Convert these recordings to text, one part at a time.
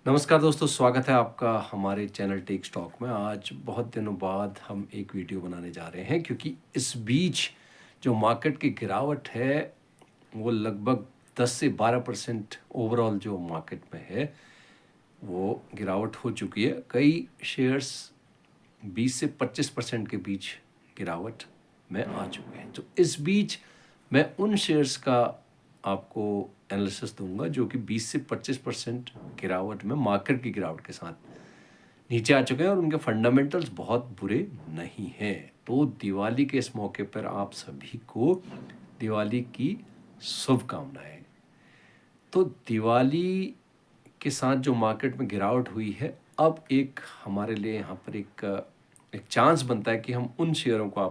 नमस्कार दोस्तों, स्वागत है आपका हमारे चैनल टेक स्टॉक में। आज बहुत दिनों बाद हम एक वीडियो बनाने जा रहे हैं क्योंकि इस बीच जो मार्केट की गिरावट है वो लगभग 10 से 12% ओवरऑल जो मार्केट में है वो गिरावट हो चुकी है। कई शेयर्स 20 से 25% के बीच गिरावट में आ चुके हैं। तो इस बीच मैं उन शेयर्स का आपको एनालिसिस दूंगा जो कि 20 से 25% गिरावट में मार्केट की गिरावट के साथ नीचे आ चुके हैं और उनके फंडामेंटल्स बहुत बुरे नहीं हैं। तो दिवाली के इस मौके पर आप सभी को दिवाली की शुभकामनाएं। तो दिवाली के साथ जो मार्केट में गिरावट हुई है, अब एक हमारे लिए यहाँ पर एक चांस बनता है कि हम उन शेयरों को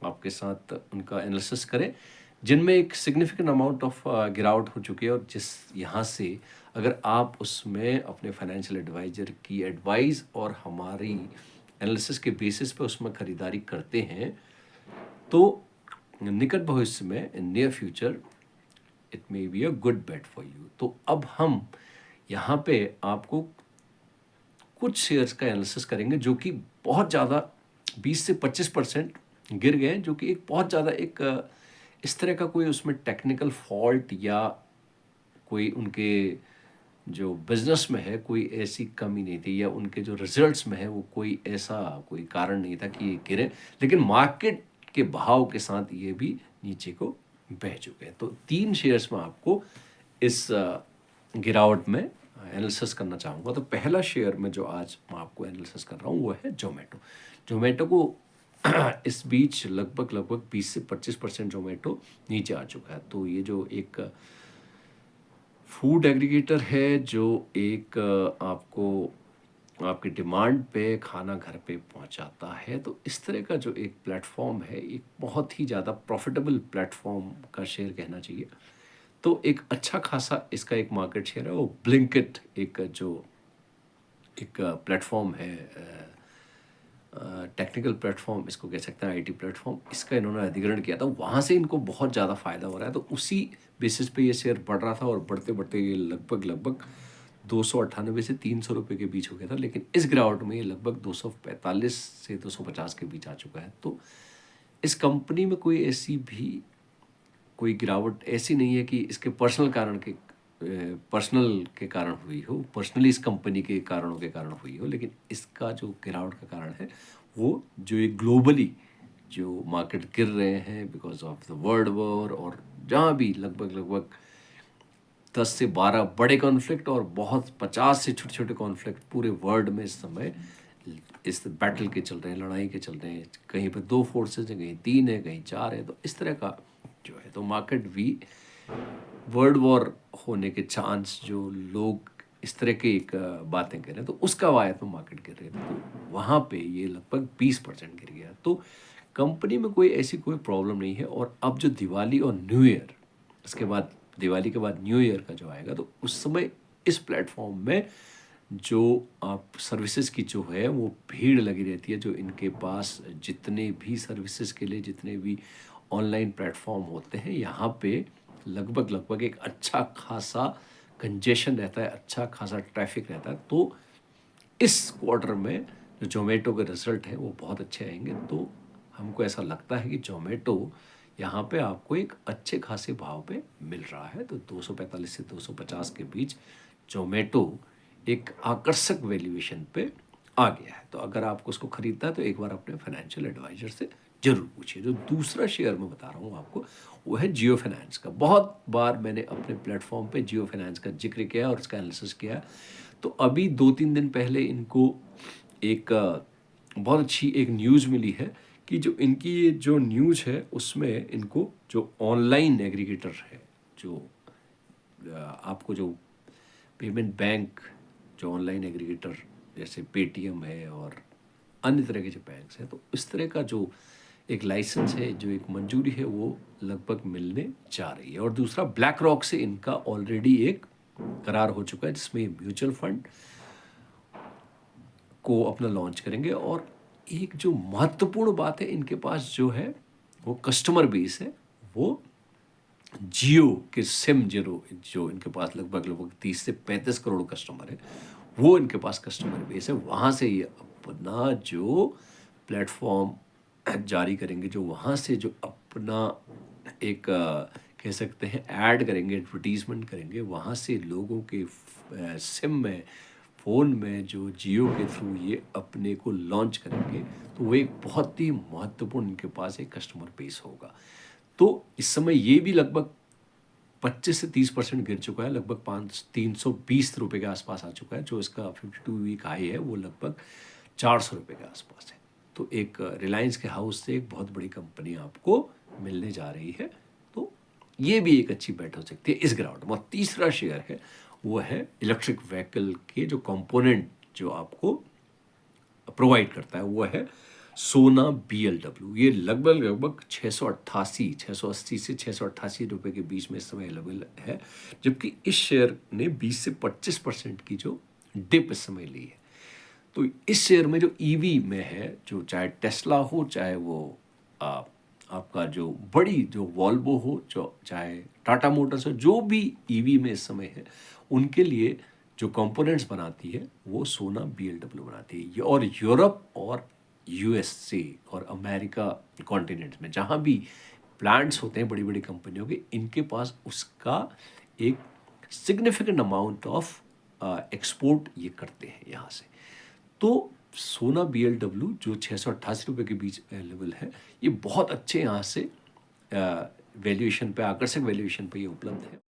आपके साथ उनका एनालिसिस करें जिनमें एक सिग्निफिकेंट अमाउंट ऑफ गिरावट हो चुकी है, और जिस यहाँ से अगर आप उसमें अपने फाइनेंशियल एडवाइज़र की एडवाइस और हमारी एनालिसिस के बेसिस पे उसमें ख़रीदारी करते हैं तो निकट भविष्य में in near future it may be a good bet for you. तो अब हम यहाँ पे आपको कुछ शेयर्स का एनालिसिस करेंगे जो कि बहुत ज़्यादा 20 से 25% गिर गए हैं, जो कि एक बहुत ज़्यादा इस तरह का कोई उसमें टेक्निकल फॉल्ट या कोई उनके जो बिजनेस में है कोई ऐसी कमी नहीं थी, या उनके जो रिजल्ट्स में है वो कोई कारण नहीं था कि ये गिरे, लेकिन मार्केट के भाव के साथ ये भी नीचे को बह चुके हैं। तो 3 शेयर्स में आपको इस गिरावट में एनालिसिस करना चाहूँगा। तो पहला शेयर में जो आज मैं आपको एनालिसिस कर रहा हूँ वो है ज़ोमैटो। ज़ोमैटो को इस बीच लगभग 20 से 25% ज़ोमैटो नीचे आ चुका है। तो ये जो एक फूड एग्रीगेटर है जो एक आपको आपकी डिमांड पे खाना घर पे पहुंचाता है, तो इस तरह का जो एक प्लेटफॉर्म है, एक बहुत ही ज़्यादा प्रॉफिटेबल प्लेटफॉर्म का शेयर कहना चाहिए। तो एक अच्छा खासा इसका एक मार्केट शेयर है। वो ब्लिंकिट एक जो एक प्लेटफॉर्म है, टेक्निकल प्लेटफॉर्म इसको कह सकते हैं, आईटी प्लेटफॉर्म, इसका इन्होंने अधिग्रहण किया था, वहाँ से इनको बहुत ज़्यादा फ़ायदा हो रहा है। तो उसी बेसिस पे ये शेयर बढ़ रहा था और बढ़ते बढ़ते ये लगभग 298 से 300 रुपये के बीच हो गया था, लेकिन इस गिरावट में ये लगभग 245 से 250 के बीच आ चुका है। तो इस कंपनी में कोई गिरावट ऐसी नहीं है कि इसके पर्सनल के कारण हुई हो, पर्सनली इस कंपनी के कारणों के कारण हुई हो, लेकिन इसका जो गिरावट का कारण है वो जो एक ग्लोबली जो मार्केट गिर रहे हैं because of the world war, और जहाँ भी लगभग 10 से 12 बड़े कॉन्फ्लिक्ट और बहुत 50 से छोटे छोटे कॉन्फ्लिक्ट पूरे वर्ल्ड में इस समय इस बैटल के चल रहे हैं, लड़ाई के चल रहे हैं। कहीं पर 2 फोर्सेज हैं, कहीं 3 है, कहीं 4 है। तो इस तरह का जो है, तो मार्केट भी वर्ल्ड वॉर होने के चांस जो लोग इस तरह की एक बातें कर रहे हैं, तो उसका वायद में मार्केट गिर रही है। तो वहाँ पे ये लगभग 20% गिर गया। तो कंपनी में कोई प्रॉब्लम नहीं है। और अब जो दिवाली और न्यू ईयर, इसके बाद दिवाली के बाद न्यू ईयर का जो आएगा, तो उस समय इस प्लेटफॉर्म में जो आप सर्विसेज की जो है वो भीड़ लगी रहती है। जो इनके पास जितने भी सर्विसेज के लिए जितने भी ऑनलाइन प्लेटफॉर्म होते हैं, यहाँ पे लगभग एक अच्छा खासा कंजेशन रहता है, अच्छा खासा ट्रैफिक रहता है। तो इस क्वार्टर में जो ज़ोमैटो के रिज़ल्ट हैं वो बहुत अच्छे आएँगे। तो हमको ऐसा लगता है कि ज़ोमैटो यहाँ पे आपको एक अच्छे खासे भाव पे मिल रहा है। तो 245 से 250 के बीच ज़ोमैटो एक आकर्षक वैल्यूएशन पे आ गया है। तो अगर आपको उसको खरीदना है तो एक बार अपने फाइनेंशियल एडवाइज़र से ज़रूर पूछिए। जो दूसरा शेयर मैं बता रहा हूँ आपको, वो है जियो फाइनेंस का। बहुत बार मैंने अपने प्लेटफ़ॉर्म पे जियो फाइनेंस का ज़िक्र किया है और इसका एनालिसिस किया है। तो अभी 2-3 दिन पहले इनको एक बहुत अच्छी एक न्यूज़ मिली है कि जो इनकी ये जो न्यूज़ है उसमें इनको जो ऑनलाइन एग्रीगेटर है, जो आपको जो पेमेंट बैंक, जो ऑनलाइन एग्रीगेटर जैसे पेटीएम है और अन्य तरह के जो बैंक्स हैं, तो इस तरह का जो एक लाइसेंस है, जो एक मंजूरी है, वो लगभग मिलने जा रही है। और दूसरा, ब्लैक रॉक से इनका ऑलरेडी एक करार हो चुका है जिसमें म्यूचुअल फंड को अपना लॉन्च करेंगे। और एक जो महत्वपूर्ण बात है, इनके पास जो है वो कस्टमर बेस है, वो जियो के सिम जीरो जो इनके पास लगभग लगभग 30 से 35 करोड़ कस्टमर है, वो इनके पास कस्टमर बेस है। वहाँ से ये अपना जो प्लेटफॉर्म जारी करेंगे, जो वहाँ से जो अपना एक कह सकते हैं ऐड करेंगे, एडवर्टीजमेंट करेंगे, वहाँ से लोगों के सिम में, फ़ोन में जो जियो के थ्रू ये अपने को लॉन्च करेंगे, तो वो एक बहुत ही महत्वपूर्ण इनके पास एक कस्टमर बेस होगा। तो इस समय ये भी लगभग 25 से 30% गिर चुका है, लगभग 320 रुपये के आसपास आ चुका है। जो इसका 52 वीक हाई है वो लगभग 400 रुपये के आसपास है। तो एक रिलायंस के हाउस से एक बहुत बड़ी कंपनी आपको मिलने जा रही है, तो ये भी एक अच्छी बेट हो सकती है इस ग्राउंड में। और तीसरा शेयर है वो है इलेक्ट्रिक व्हीकल के जो कंपोनेंट जो आपको प्रोवाइड करता है, वो है सोना BLW। ये लगभग लगभग 680 से 688 के बीच में इस समय अवेलेबल है, जबकि इस शेयर ने 20 से 25% की जो डिप इस समय ली है। तो इस शेयर में जो ईवी में है, जो चाहे टेस्ला हो, चाहे वो आपका जो बड़ी जो वॉल्वो हो, जो चाहे टाटा मोटर्स हो, जो भी ईवी में इस समय है, उनके लिए जो कंपोनेंट्स बनाती है वो सोना BLW बनाती है। और यूरोप और USA और अमेरिका कॉन्टिनेंट में जहाँ भी प्लांट्स होते हैं बड़ी बड़ी कंपनियों के, इनके पास उसका एक सिग्निफिकेंट अमाउंट ऑफ एक्सपोर्ट ये करते हैं यहाँ से। तो सोना BLW जो 688 के बीच अवेलेबल है, ये बहुत अच्छे यहाँ से वैल्यूएशन पे, आकर्षक वैल्यूएशन पे ये उपलब्ध है।